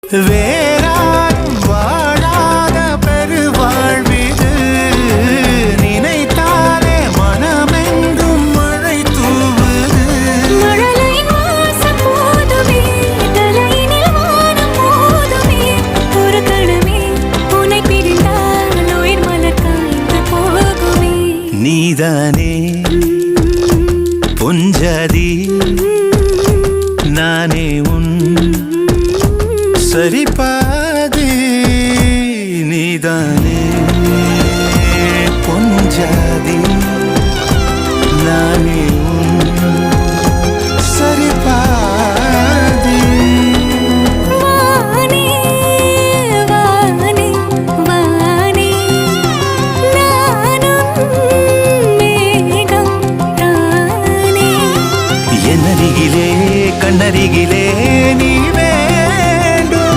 வேறாரும் வாழாத பெருவாழ்விது நினைத்தாலே மனமெங்கும் மழை தூவுது. மழலையின் வாசம் போதுமே, தலையினில் வானம் போதுமே, ஒரு கணமே உன்னை பிரிந்தால் உயிர் மலர் காய்ந்து போகுமே. நீதானே பொஞ்சாதி, நானே உன் சரிபாதி. நீதானே பொஞ்சாதி, நானே